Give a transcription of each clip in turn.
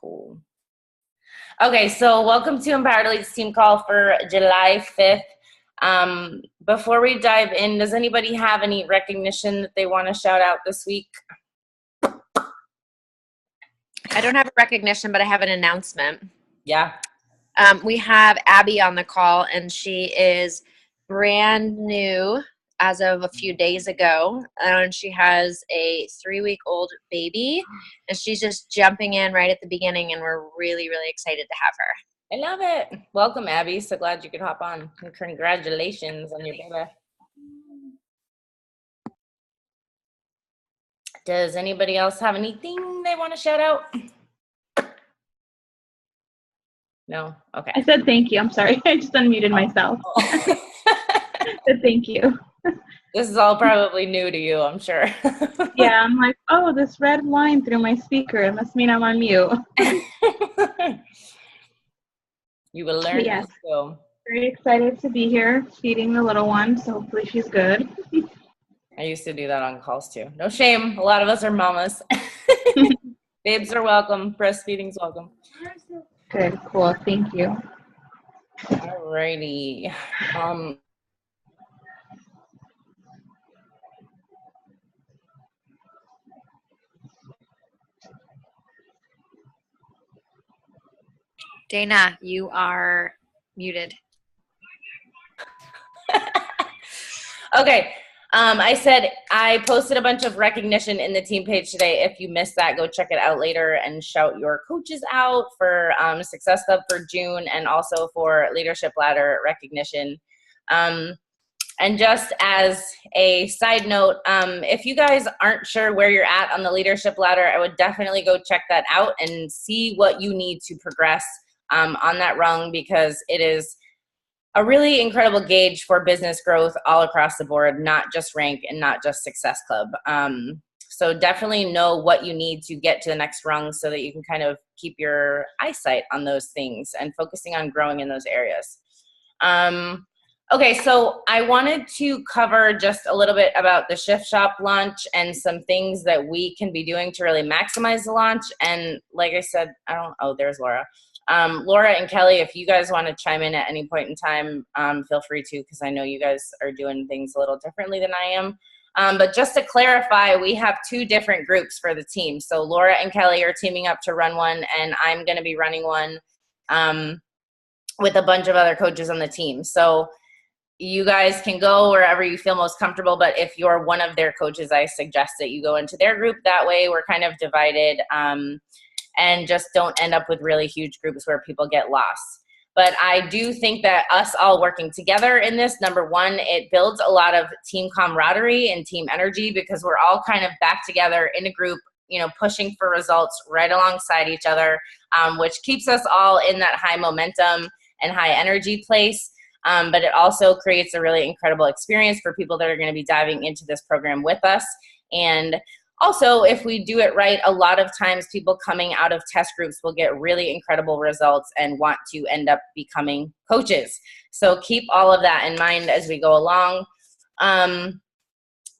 Cool. Okay, so welcome to Empowered Elites Team Call for July 5th. Before we dive in, does anybody have any recognition that they want to shout out this week? I don't have a recognition, but I have an announcement. Yeah. We have Abby on the call, and she is brand new as of a few days ago. And she has a 3-week-old baby, and she's just jumping in right at the beginning, and we're really, really excited to have her. I love it. Welcome, Abby. So glad you could hop on. And congratulations on your baby. Does anybody else have anything they want to shout out? No? Okay. I said thank you. I'm sorry. I just unmuted myself. I said thank you. This is all probably new to you, I'm sure. Yeah, I'm like, oh, this red line through my speaker. It must mean I'm on mute. You will learn. Yes. So. Very excited to be here feeding the little one, so hopefully she's good. I used to do that on calls too. No shame. A lot of us are mamas. Babes are welcome. Breastfeeding's welcome. Good, cool. Thank you. Alrighty. Dana, you are muted. Okay. I said I posted a bunch of recognition in the team page today. If you missed that, go check it out later and shout your coaches out for Success Club for June and also for Leadership Ladder recognition. And just as a side note, if you guys aren't sure where you're at on the Leadership Ladder, I would definitely go check that out and see what you need to progress on that rung, because it is a really incredible gauge for business growth all across the board, not just rank and not just Success Club. So definitely know what you need to get to the next rung so that you can kind of keep your eyesight on those things and focusing on growing in those areas. Okay, so I wanted to cover just a little bit about the Shift Shop launch and some things that we can be doing to really maximize the launch. And like I said, there's Laura. Laura and Kelly, if you guys want to chime in at any point in time, feel free to, because I know you guys are doing things a little differently than I am. But just to clarify, we have 2 different groups for the team. So Laura and Kelly are teaming up to run one, and I'm going to be running one with a bunch of other coaches on the team. So you guys can go wherever you feel most comfortable, but if you're one of their coaches, I suggest that you go into their group. That way we're kind of divided. And just don't end up with really huge groups where people get lost. But I do think that us all working together in this, number one, it builds a lot of team camaraderie and team energy, because we're all kind of back together in a group, pushing for results right alongside each other, which keeps us all in that high momentum and high energy place. But it also creates a really incredible experience for people that are going to be diving into this program with us. And also, if we do it right, a lot of times people coming out of test groups will get really incredible results and want to end up becoming coaches. So keep all of that in mind as we go along.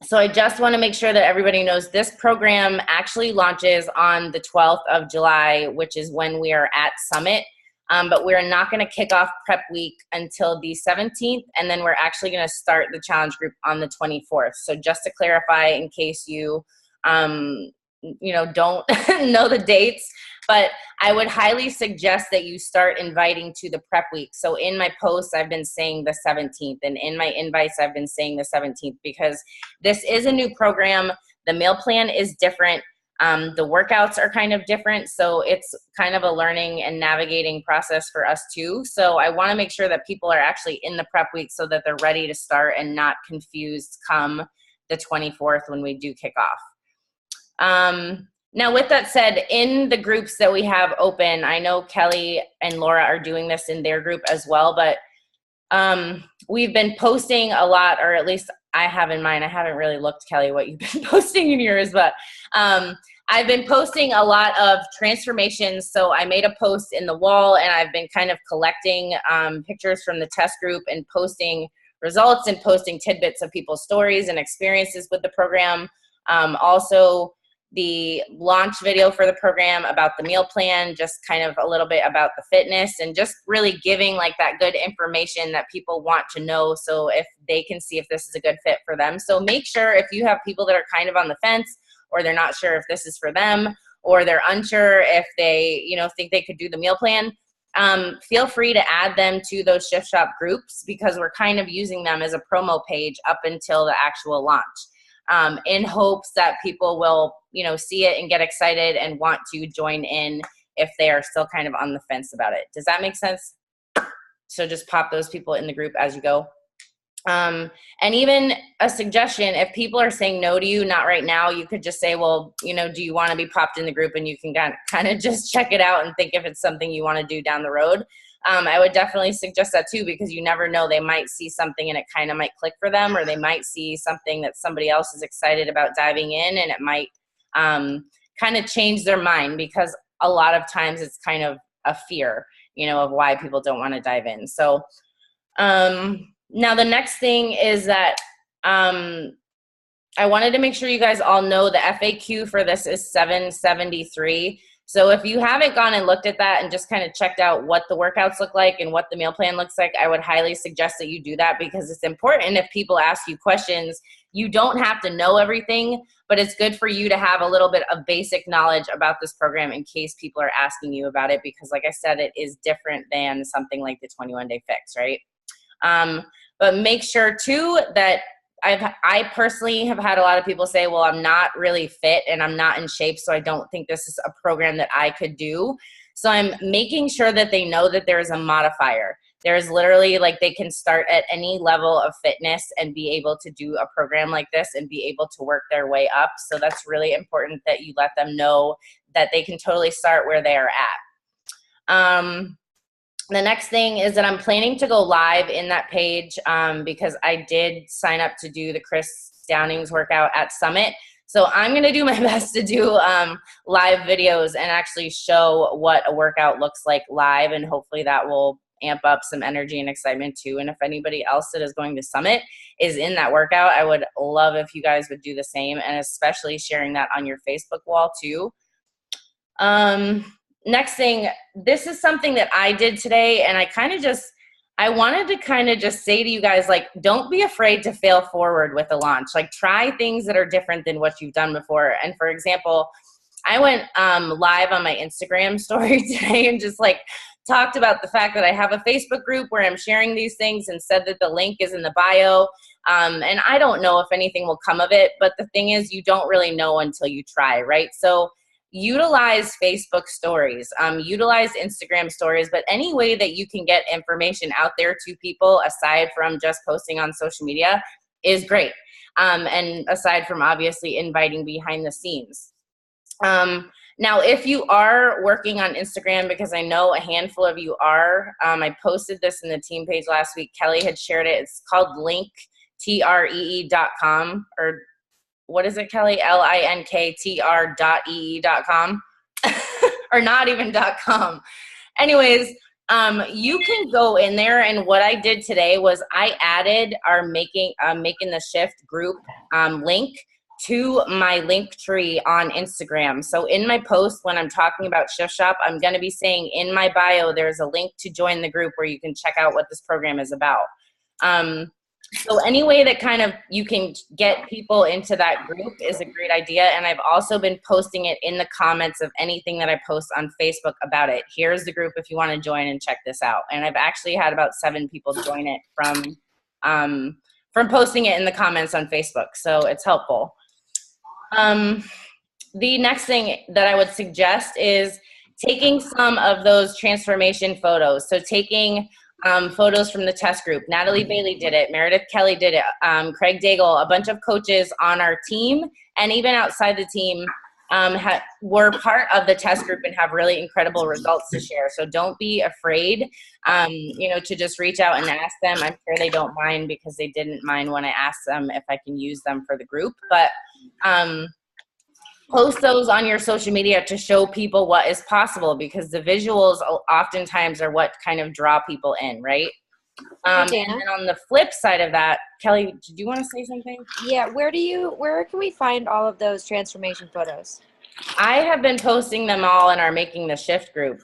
So I just want to make sure that everybody knows this program actually launches on the 12th of July, which is when we are at Summit. But we're not going to kick off prep week until the 17th, and then we're actually going to start the challenge group on the 24th. So just to clarify, in case you don't know the dates, but I would highly suggest that you start inviting to the prep week. So in my posts, I've been saying the 17th, and in my invites, I've been saying the 17th, because this is a new program. The meal plan is different. The workouts are kind of different. So it's kind of a learning and navigating process for us too. So I want to make sure that people are actually in the prep week so that they're ready to start and not confused come the 24th when we do kick off. Now, with that said, in the groups that we have open, I know Kelly and Laura are doing this in their group as well, but we've been posting a lot, or at least I have in mine. I haven't really looked, Kelly, what you've been posting in yours, but I've been posting a lot of transformations. So I made a post in the wall, and I've been kind of collecting pictures from the test group and posting results and posting tidbits of people's stories and experiences with the program. Also the launch video for the program, about the meal plan, just kind of a little bit about the fitness, and just really giving like that good information that people want to know, so if they can see if this is a good fit for them. So make sure if you have people that are kind of on the fence, or they're not sure if this is for them, or they're unsure if they, you know, think they could do the meal plan, feel free to add them to those Shift Shop groups, because we're kind of using them as a promo page up until the actual launch, in hopes that people will, you know, see it and get excited and want to join in if they are still kind of on the fence about it. Does that make sense? So just pop those people in the group as you go. And even a suggestion, if people are saying no to you, not right now, you could just say, well, you know, do you want to be popped in the group? And you can kind of just check it out and think if it's something you want to do down the road. I would definitely suggest that too, because you never know, they might see something and it kind of might click for them, or they might see something that somebody else is excited about diving in, and it might kind of change their mind, because a lot of times it's kind of a fear, you know, of why people don't want to dive in. So now the next thing is that I wanted to make sure you guys all know the FAQ for this is 773. So if you haven't gone and looked at that and just kind of checked out what the workouts look like and what the meal plan looks like, I would highly suggest that you do that, because it's important. If people ask you questions, you don't have to know everything, but it's good for you to have a little bit of basic knowledge about this program in case people are asking you about it, because like I said, it is different than something like the 21-day fix, right? But make sure too that I personally have had a lot of people say, well, I'm not really fit and I'm not in shape, so I don't think this is a program that I could do. So I'm making sure that they know that there is a modifier. There's literally, like, they can start at any level of fitness and be able to do a program like this and be able to work their way up. So that's really important that you let them know that they can totally start where they are at. The next thing is that I'm planning to go live in that page, because I did sign up to do the Chris Downings workout at Summit. So I'm going to do my best to do live videos and actually show what a workout looks like live, and hopefully that will amp up some energy and excitement too. And if anybody else that is going to Summit is in that workout, I would love if you guys would do the same, and especially sharing that on your Facebook wall too. Next thing, this is something that I did today, and I wanted to kind of just say to you guys, like, don't be afraid to fail forward with a launch. Like, try things that are different than what you've done before. And for example, I went live on my Instagram story today and just like talked about the fact that I have a Facebook group where I'm sharing these things, and said that the link is in the bio. And I don't know if anything will come of it, but the thing is, you don't really know until you try, right? So utilize Facebook stories, utilize Instagram stories, but any way that you can get information out there to people aside from just posting on social media is great. And aside from obviously inviting behind the scenes. Now, if you are working on Instagram, because I know a handful of you are, I posted this in the team page last week. Kelly had shared it. It's called linktr.com, or what is it, Kelly? linktr.com or not even .com. Anyways, you can go in there, and what I did today was I added our Making the Shift group link to my link tree on Instagram. So in my post, when I'm talking about Shift Shop, I'm going to be saying in my bio, there's a link to join the group where you can check out what this program is about. So any way that kind of you can get people into that group is a great idea. And I've also been posting it in the comments of anything that I post on Facebook about it. Here's the group if you want to join and check this out. And I've actually had about 7 people join it from posting it in the comments on Facebook. So it's helpful. The next thing that I would suggest is taking some of those transformation photos. So taking photos from the test group. Natalie Bailey did it. Meredith Kelly did it. Craig Daigle, a bunch of coaches on our team and even outside the team were part of the test group and have really incredible results to share. So don't be afraid, to just reach out and ask them. I'm sure they don't mind, because they didn't mind when I asked them if I can use them for the group. But post those on your social media to show people what is possible, because the visuals oftentimes are what kind of draw people in, right? And on the flip side of that, Kelly, did you want to say something? Yeah, where can we find all of those transformation photos? I have been posting them all in our Making the Shift group.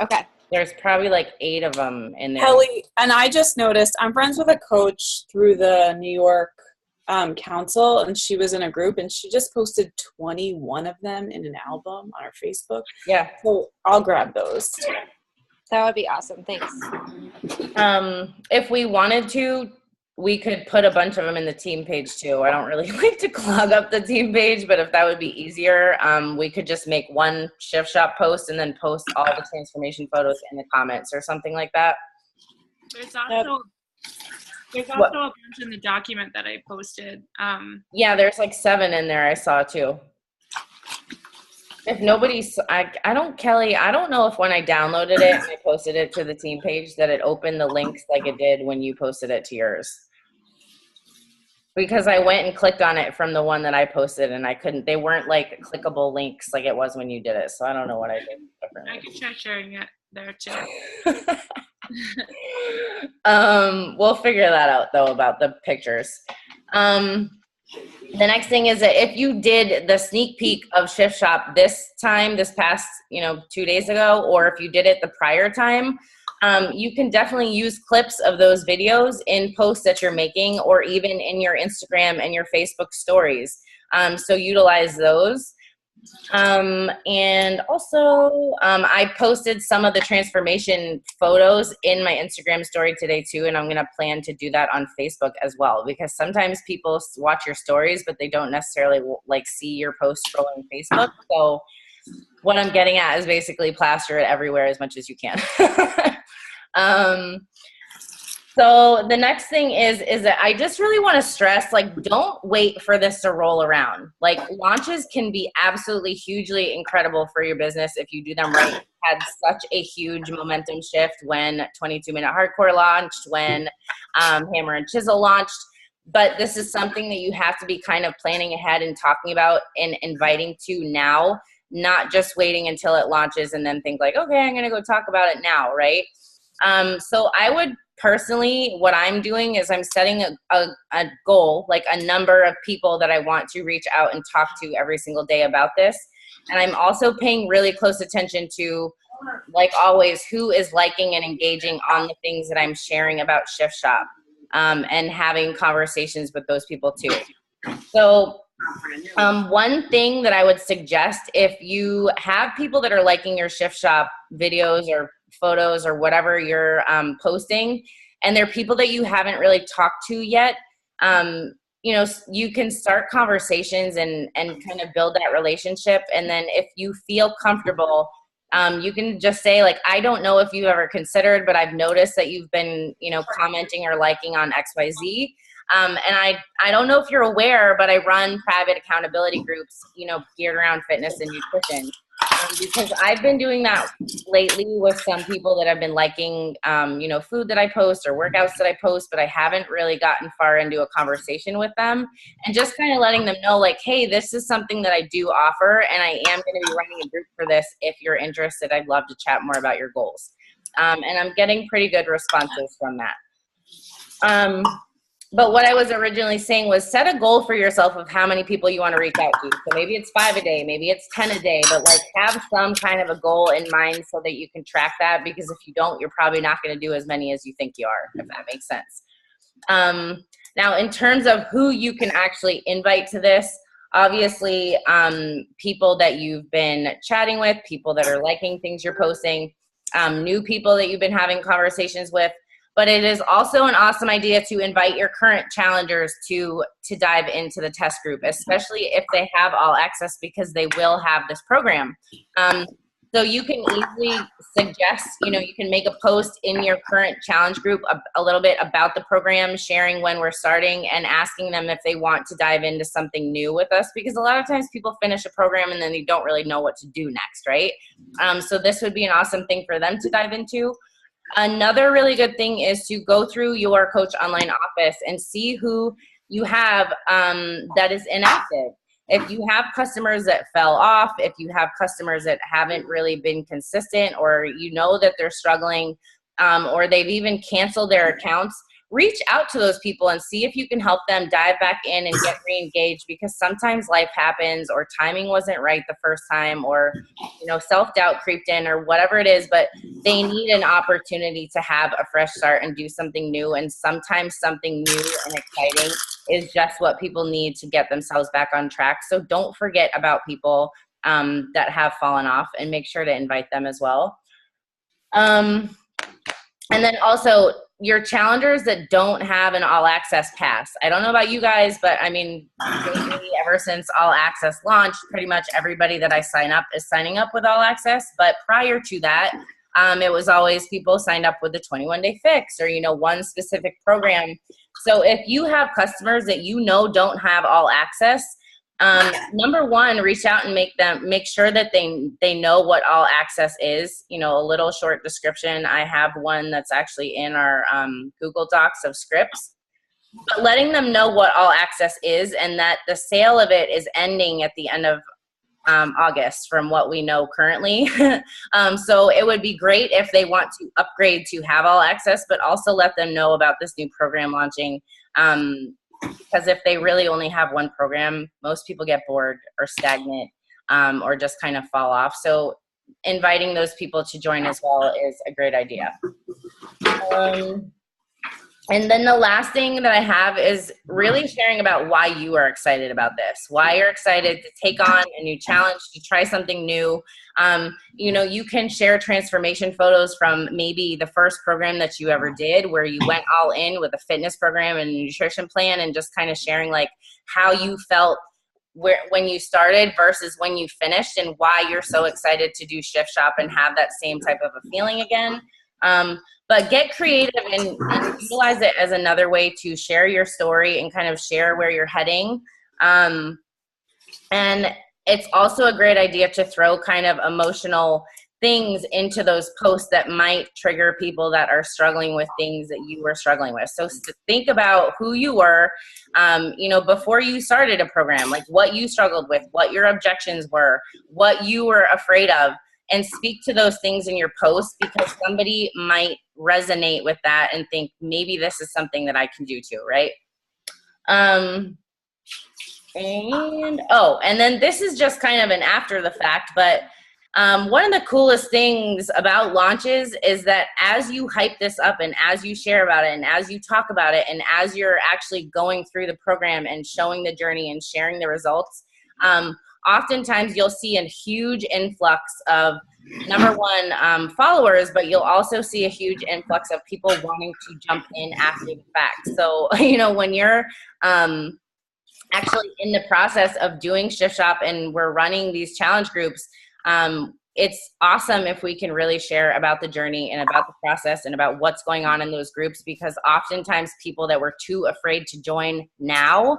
Okay. There's probably like 8 of them in there. Kelly, and I just noticed I'm friends with a coach through the New York council, and she was in a group, and she just posted 21 of them in an album on her Facebook. Yeah. So I'll grab those. That would be awesome. Thanks. If we wanted to, we could put a bunch of them in the team page too. I don't really like to clog up the team page, but if that would be easier, we could just make one Shift Shop post and then post all the transformation photos in the comments or something like that. There's also a bunch in the document that I posted. Yeah, there's like 7 in there I saw too. If nobody's, Kelly, I don't know if when I downloaded it and I posted it to the team page that it opened the links like it did when you posted it to yours. Because I went and clicked on it from the one that I posted and they weren't like clickable links like it was when you did it. So I don't know what I did differently. I could try sharing it there too. We'll figure that out though about the pictures. The next thing is that if you did the sneak peek of Shift Shop this past, 2 days ago, or if you did it the prior time, you can definitely use clips of those videos in posts that you're making or even in your Instagram and your Facebook stories. So utilize those. And also, I posted some of the transformation photos in my Instagram story today too, and I'm going to plan to do that on Facebook as well, because sometimes people watch your stories, but they don't necessarily like see your posts scrolling Facebook. So what I'm getting at is basically plaster it everywhere as much as you can. So the next thing is that I just really want to stress, like, don't wait for this to roll around. Like, launches can be absolutely hugely incredible for your business if you do them right. We had such a huge momentum shift when 22-Minute Hardcore launched, when Hammer and Chisel launched. But this is something that you have to be kind of planning ahead and talking about and inviting to now, not just waiting until it launches and then think like, okay, I'm going to go talk about it now, right? So I would personally, what I'm doing is I'm setting a goal, like a number of people that I want to reach out and talk to every single day about this. And I'm also paying really close attention to, like always, who is liking and engaging on the things that I'm sharing about Shift Shop, and having conversations with those people too. So one thing that I would suggest, if you have people that are liking your Shift Shop videos or photos or whatever you're posting, and they're people that you haven't really talked to yet, you can start conversations and kind of build that relationship. And then if you feel comfortable, you can just say, like, I don't know if you've ever considered, but I've noticed that you've been, commenting or liking on XYZ. And I don't know if you're aware, but I run private accountability groups, geared around fitness and nutrition. Because I've been doing that lately with some people that have been liking, food that I post or workouts that I post, but I haven't really gotten far into a conversation with them, and just kind of letting them know, like, hey, this is something that I do offer, and I am going to be running a group for this. If you're interested, I'd love to chat more about your goals. And I'm getting pretty good responses from that. But what I was originally saying was set a goal for yourself of how many people you want to reach out to. So maybe it's 5 a day, maybe it's 10 a day, but like have some kind of a goal in mind so that you can track that, because if you don't, you're probably not going to do as many as you think you are, if that makes sense. Now, in terms of who you can actually invite to this, obviously people that you've been chatting with, people that are liking things you're posting, new people that you've been having conversations with. But it is also an awesome idea to invite your current challengers to dive into the test group, especially if they have all access, because they will have this program. So you can easily suggest, you can make a post in your current challenge group a little bit about the program, sharing when we're starting and asking them if they want to dive into something new with us, because a lot of times people finish a program and then they don't really know what to do next, right? So this would be an awesome thing for them to dive into. Another really good thing is to go through your Coach Online office and see who you have that is inactive. If you have customers that fell off, if you have customers that haven't really been consistent, or that they're struggling, or they've even canceled their accounts, reach out to those people and see if you can help them dive back in and get re-engaged, because sometimes life happens or timing wasn't right the first time, or, you know, self-doubt creeped in or whatever it is, but they need an opportunity to have a fresh start and do something new. And sometimes something new and exciting is just what people need to get themselves back on track. So don't forget about people that have fallen off, and make sure to invite them as well. And then also your challengers that don't have an all access pass. I don't know about you guys, but I mean, maybe ever since all access launched, pretty much everybody that I sign up is signing up with all access. But prior to that, it was always people signed up with the 21-day fix, or, you know, one specific program. So if you have customers that you know don't have all access, number one, reach out and make sure that they know what all access is. You know, a little short description. I have one that's actually in our Google Docs of scripts, but letting them know what all access is, and that the sale of it is ending at the end of August from what we know currently. So it would be great if they want to upgrade to have all access, but also let them know about this new program launching. Because if they really only have one program, most people get bored or stagnant, or just kind of fall off. So inviting those people to join as well is a great idea. And then the last thing that I have is really sharing about why you are excited about this, why you're excited to take on a new challenge, to try something new. You know, you can share transformation photos from maybe the first program that you ever did, where you went all in with a fitness program and a nutrition plan, and just kind of sharing like how you felt when you started versus when you finished, and why you're so excited to do Shift Shop and have that same type of a feeling again. But get creative and utilize it as another way to share your story and kind of share where you're heading. And it's also a great idea to throw kind of emotional things into those posts that might trigger people that are struggling with things that you were struggling with. So think about who you were, you know, before you started a program, like what you struggled with, what your objections were, what you were afraid of, and speak to those things in your post, because somebody might resonate with that and think maybe this is something that I can do too, right? And then this is just kind of an after the fact, but one of the coolest things about launches is that as you hype this up and as you share about it and as you talk about it and as you're actually going through the program and showing the journey and sharing the results, oftentimes you'll see a huge influx of, number one, followers, but you'll also see a huge influx of people wanting to jump in after the fact. So, you know, when you're actually in the process of doing Shift Shop and we're running these challenge groups, it's awesome if we can really share about the journey and about the process and about what's going on in those groups, because oftentimes people that were too afraid to join now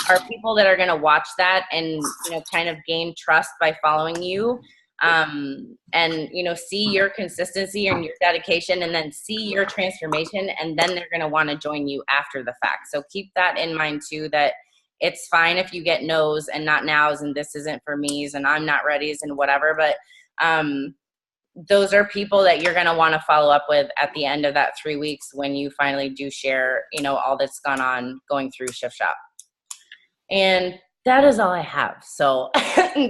are people that are going to watch that and, you know, kind of gain trust by following you, and, you know, see your consistency and your dedication, and then see your transformation, and then they're going to want to join you after the fact. So keep that in mind too, that it's fine if you get no's and not now's and this isn't for me's and I'm not ready's and whatever, but those are people that you're going to want to follow up with at the end of that 3 weeks when you finally do share, you know, all that's gone on going through Shift Shop. And that is all I have. So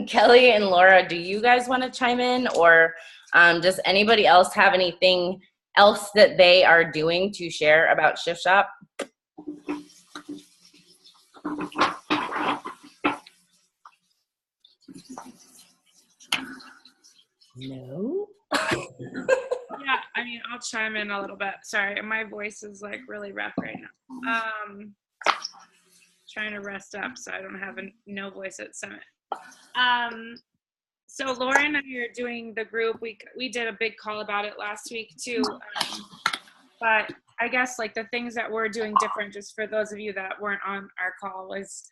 Kelly and Laura, do you guys want to chime in, or does anybody else have anything else that they are doing to share about Shift Shop? No. Yeah, I mean, I'll chime in a little bit. Sorry, my voice is like really rough right now. Trying to rest up so I don't have no voice at Summit. So Laura and I are doing the group. We did a big call about it last week too. But I guess like the things that we're doing different, just for those of you that weren't on our call, was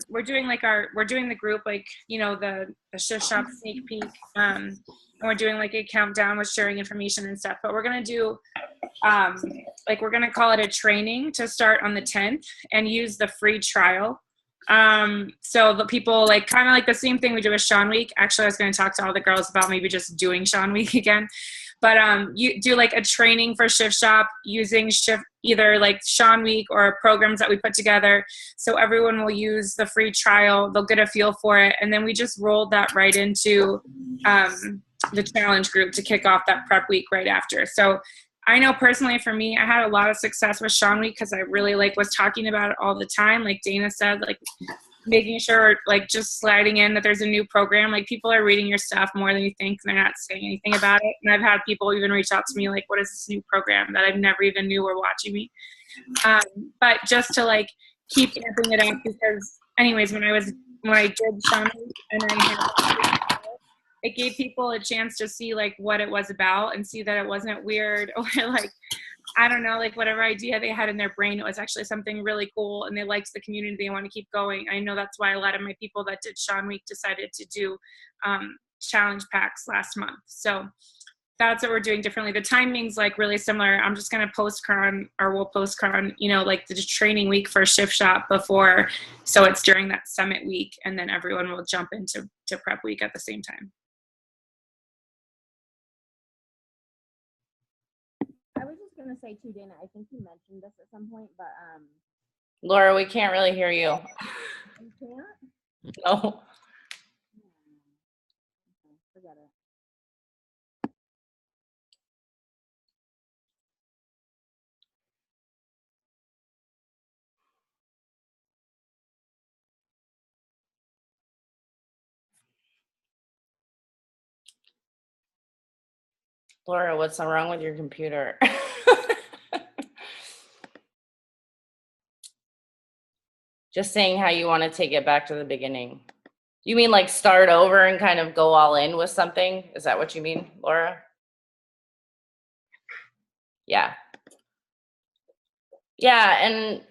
we're doing the group, like, you know, the Shift Shop sneak peek, and we're doing like a countdown with sharing information and stuff. But we're gonna do we're gonna call it a training to start on the 10th and use the free trial. So the people, like, kind of like the same thing we do with Sean Week. Actually, I was gonna talk to all the girls about maybe just doing Sean Week again. But you do like a training for Shift Shop using either like Sean Week or programs that we put together. So everyone will use the free trial. They'll get a feel for it. And then we just rolled that right into the challenge group to kick off that prep week right after. So I know personally for me, I had a lot of success with Sean Week because I really like was talking about it all the time. Like Dana said, like making sure like just sliding in that there's a new program. Like people are reading your stuff more than you think and they're not saying anything about it. And I've had people even reach out to me like, what is this new program that I've never even knew were watching me? But just to like keep amping it up because anyways, when I did Sean Week and it gave people a chance to see like what it was about and see that it wasn't weird or like, I don't know, like whatever idea they had in their brain, it was actually something really cool and they liked the community, they want to keep going. I know that's why a lot of my people that did Sean Week decided to do challenge packs last month. So that's what we're doing differently. The timing's like really similar. I'm just going to post Cron, or we'll post Cron, you know, like the training week for Shift Shop before. So it's during that summit week and then everyone will jump into prep week at the same time. I was just gonna say too, Dana, I think you mentioned this at some point, but Laura, we can't really hear you. you can't? No. Okay, forget it. Laura, what's wrong with your computer? Just saying how you want to take it back to the beginning. You mean like start over and kind of go all in with something? Is that what you mean, Laura? Yeah. Yeah, and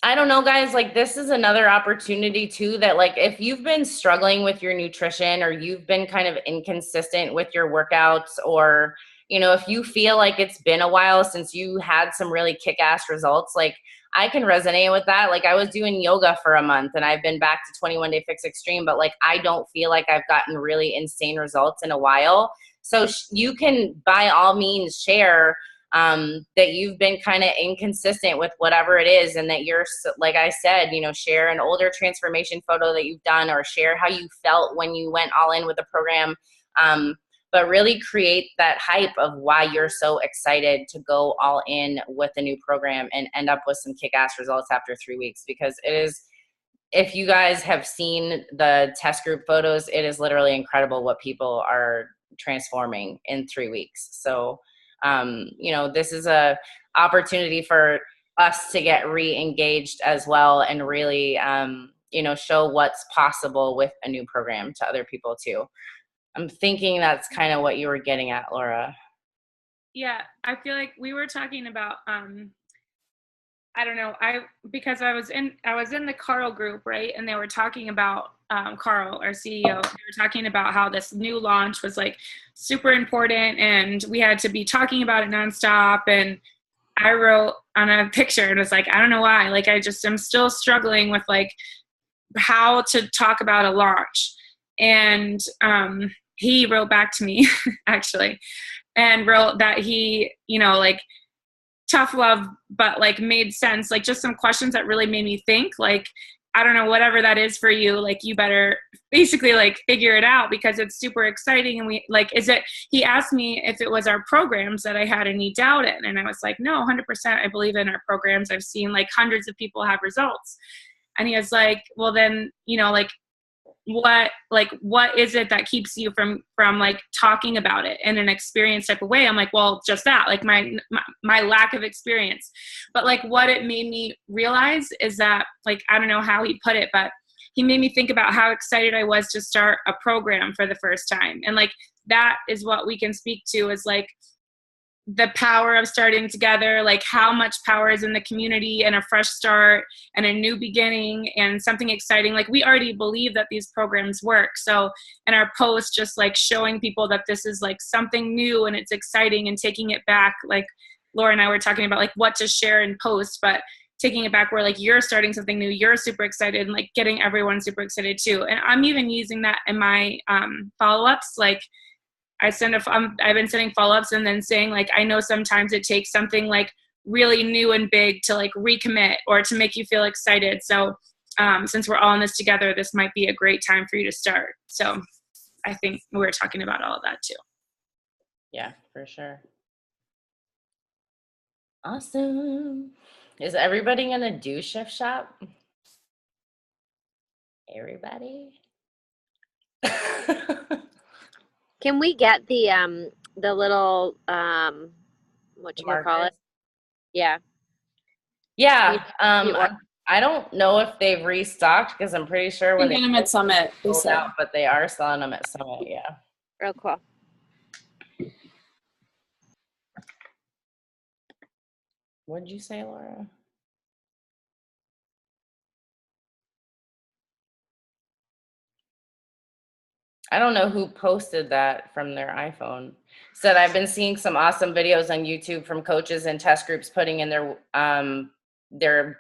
I don't know, guys, like this is another opportunity too that like if you've been struggling with your nutrition or you've been kind of inconsistent with your workouts or, you know, if you feel like it's been a while since you had some really kick-ass results, like I can resonate with that. Like I was doing yoga for a month and I've been back to 21 Day Fix Extreme, but like I don't feel like I've gotten really insane results in a while. So you can by all means share that you've been kind of inconsistent with whatever it is and that you're, like I said, you know, share an older transformation photo that you've done or share how you felt when you went all in with the program. But really create that hype of why you're so excited to go all in with the new program and end up with some kick-ass results after 3 weeks. Because it is, if you guys have seen the test group photos, it is literally incredible what people are transforming in 3 weeks. So, you know, this is a opportunity for us to get re-engaged as well and really, you know, show what's possible with a new program to other people too. I'm thinking that's kind of what you were getting at, Laura. Yeah, I feel like we were talking about I don't know, because I was in the Carl group, right? And they were talking about Carl, our CEO, they were talking about how this new launch was like super important and we had to be talking about it nonstop. And I wrote on a picture and was like, I don't know why, like I'm still struggling with like how to talk about a launch. And he wrote back to me actually and wrote that he, you know, like tough love, but like made sense, like just some questions that really made me think, like, I don't know, whatever that is for you, like you better basically like figure it out because it's super exciting. And we like, he asked me if it was our programs that I had any doubt in. And I was like, no, 100%. I believe in our programs. I've seen like hundreds of people have results. And he was like, well then, you know, like, what is it that keeps you from like talking about it in an experience type of way? I'm like, well, just that, like my lack of experience. But like what it made me realize is that, like, I don't know how he put it, but he made me think about how excited I was to start a program for the first time. And like, that is what we can speak to is like the power of starting together, like how much power is in the community and a fresh start and a new beginning and something exciting. Like we already believe that these programs work. So in our post, just like showing people that this is like something new and it's exciting and taking it back. Like Laura and I were talking about like what to share and post, but taking it back where like you're starting something new, you're super excited and like getting everyone super excited too. And I'm even using that in my follow-ups. Like I've been sending follow-ups and then saying like, I know sometimes it takes something like really new and big to like recommit or to make you feel excited. So since we're all in this together, this might be a great time for you to start. So I think we're talking about all of that too. Yeah, for sure. Awesome. Is everybody gonna do Shift Shop? Everybody? Can we get the little what you call it? Markers? Yeah. Yeah. you order- I don't know if they've restocked because I'm pretty sure when You they get them at Summit. They sold said. out, but they are selling them at Summit. Yeah. Real cool. What'd you say, Laura? I don't know who posted that from their iPhone. Said I've been seeing some awesome videos on YouTube from coaches and test groups putting in they're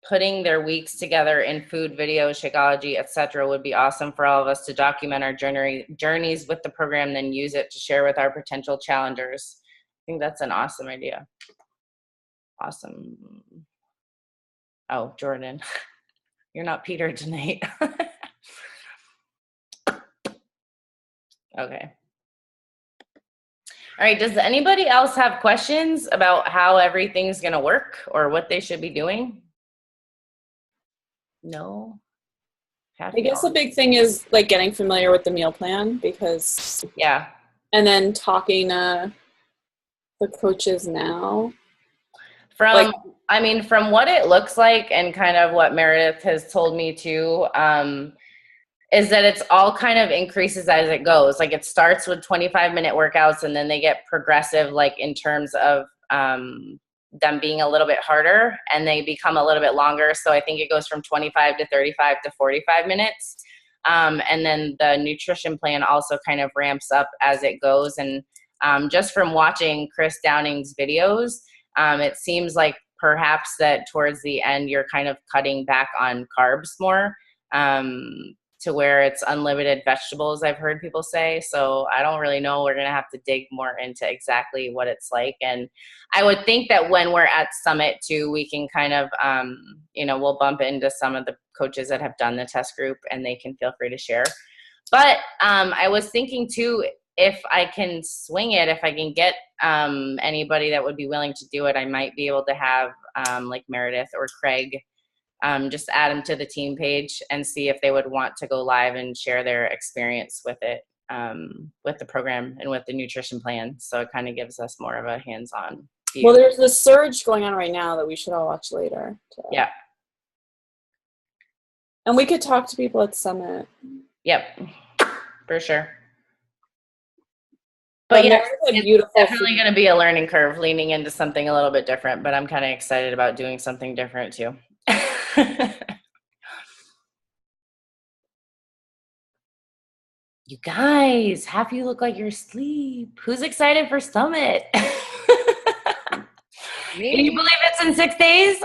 putting their weeks together in food videos, Shakeology, etc. would be awesome for all of us to document our journeys with the program, then use it to share with our potential challengers. I think that's an awesome idea. Awesome. Oh, Jordan, you're not Peter tonight. Okay. All right, does anybody else have questions about how everything's gonna work or what they should be doing? No? I guess a big thing is like getting familiar with the meal plan because, Yeah. and then talking to the coaches now. From what it looks like and kind of what Meredith has told me too, is that it's all kind of increases as it goes. Like it starts with 25-minute workouts and then they get progressive, like in terms of them being a little bit harder and they become a little bit longer. So I think it goes from 25 to 35 to 45 minutes. And then the nutrition plan also kind of ramps up as it goes. And just from watching Chris Downing's videos, it seems like perhaps that towards the end, you're kind of cutting back on carbs more. To where it's unlimited vegetables, I've heard people say. So I don't really know. We're going to have to dig more into exactly what it's like. And I would think that when we're at Summit too, we can kind of, we'll bump into some of the coaches that have done the test group and they can feel free to share. But I was thinking too, if I can swing it, if I can get anybody that would be willing to do it, I might be able to have like Meredith or Craig just add them to the team page and see if they would want to go live and share their experience with it, with the program and with the nutrition plan. So it kind of gives us more of a hands-on view. Well, there's the surge going on right now that we should all watch later. So. Yeah. And we could talk to people at Summit. Yep, for sure. But yeah, it's definitely going to be a learning curve leaning into something a little bit different, but I'm kind of excited about doing something different too. You guys, half you look like you're asleep. Who's excited for Summit? Can you believe it's in 6 days?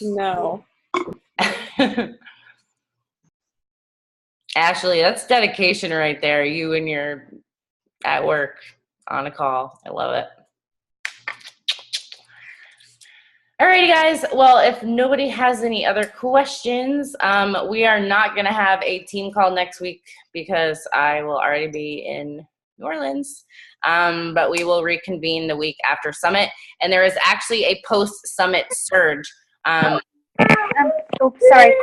No. Ashley, that's dedication right there. You and your at work on a call. I love it. Alrighty, guys. Well, if nobody has any other questions, we are not going to have a team call next week because I will already be in New Orleans. But we will reconvene the week after Summit. And there is actually a post-Summit surge. Sorry,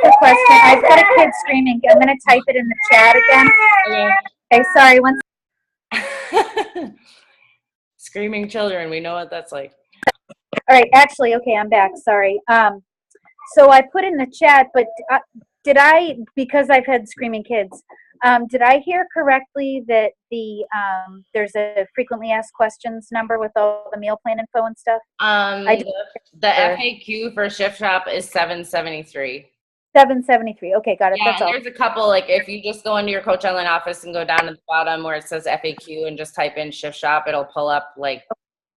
quick question. I've got a kid screaming. I'm going to type it in the chat again. Okay, sorry. Screaming children. We know what that's like. All right, actually, okay, I'm back. Sorry. So I put in the chat, but did I, because I've had screaming kids, did I hear correctly that there's a frequently asked questions number with all the meal plan info and stuff? The FAQ for Shift Shop is 773. 773. Okay, got it. Yeah, That's all. there's a couple, like if you just go into your Coach Online office and go down to the bottom where it says FAQ and just type in Shift Shop, it'll pull up like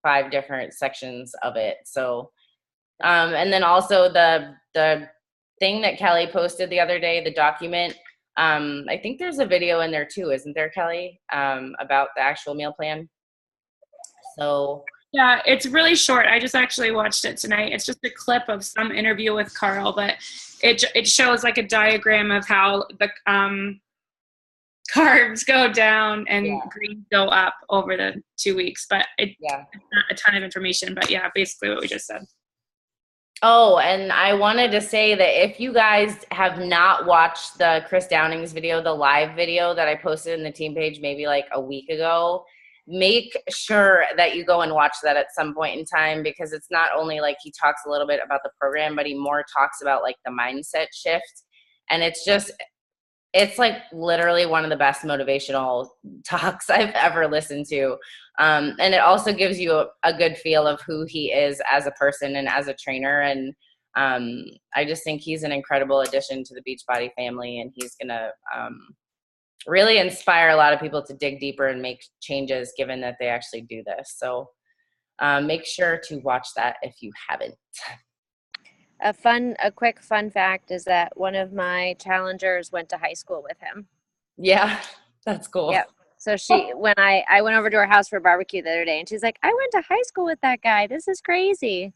5 different sections of it. So, and then also the thing that Kelly posted the other day, the document, I think there's a video in there too, isn't there, Kelly, about the actual meal plan? So Yeah, it's really short. I just actually watched it tonight. It's just a clip of some interview with Carl, but it shows like a diagram of how the carbs go down and greens go up over the 2 weeks. But it's not a ton of information. But yeah, basically what we just said. Oh, and I wanted to say that if you guys have not watched the Chris Downing's video, the live video that I posted in the team page maybe like a week ago, make sure that you go and watch that at some point in time, because it's not only like he talks a little bit about the program, but he more talks about like the mindset shift. And it's like literally one of the best motivational talks I've ever listened to. And it also gives you a good feel of who he is as a person and as a trainer. And I just think he's an incredible addition to the Beachbody family, and he's going to really inspire a lot of people to dig deeper and make changes, given that they actually do this. So make sure to watch that if you haven't. A quick fun fact is that one of my challengers went to high school with him. Yeah, that's cool. Yep. So when I went over to her house for a barbecue the other day, and she's like, I went to high school with that guy. This is crazy.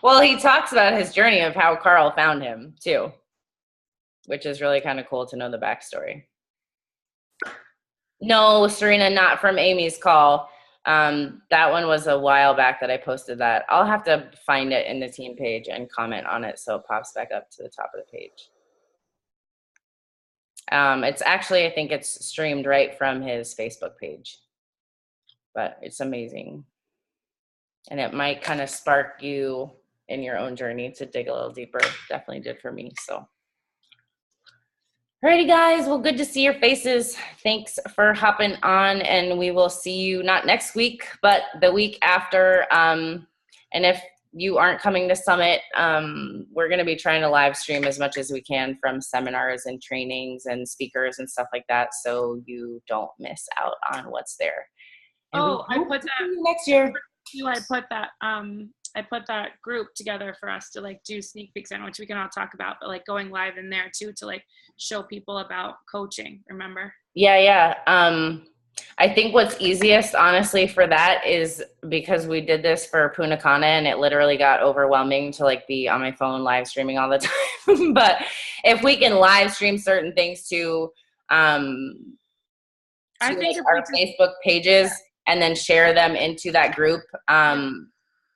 Well, he talks about his journey of how Carl found him too, which is really kind of cool to know the backstory. No, Serena, not from Amy's call. That one was a while back that I posted that. I'll have to find it in the team page and comment on it so it pops back up to the top of the page. It's actually, I think it's streamed right from his Facebook page, but it's amazing. And it might kind of spark you in your own journey to dig a little deeper. Definitely did for me. So, alrighty, guys. Well, good to see your faces. Thanks for hopping on, and we will see you not next week, but the week after. And if you aren't coming to Summit, we're going to be trying to live stream as much as we can from seminars and trainings and speakers and stuff like that, so you don't miss out on what's there. And I put that next year. I put that group together for us to like do sneak peeks in, which we can all talk about, but like going live in there too, to like show people about coaching. Remember? Yeah. I think what's easiest, honestly, for that is because we did this for Punta Cana and it literally got overwhelming to like be on my phone live streaming all the time. But if we can live stream certain things to I think our Facebook pages and then share them into that group, and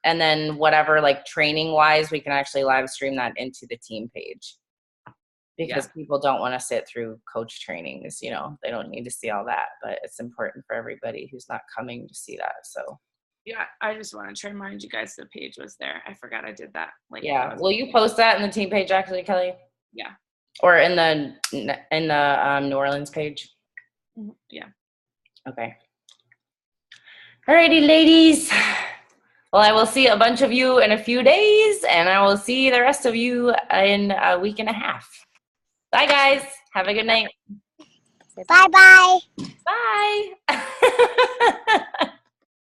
then whatever, like training wise, we can actually live stream that into the team page, because people don't want to sit through coach trainings. You know, they don't need to see all that, but it's important for everybody who's not coming to see that. So yeah, I just want to remind you guys the page was there. I forgot I did that. Will you post that in the team page actually, Kelly? Yeah. Or in the New Orleans page? Yeah. Okay. Alrighty, ladies. Well, I will see a bunch of you in a few days, and I will see the rest of you in a week and a half. Bye, guys. Have a good night. Bye-bye. Bye.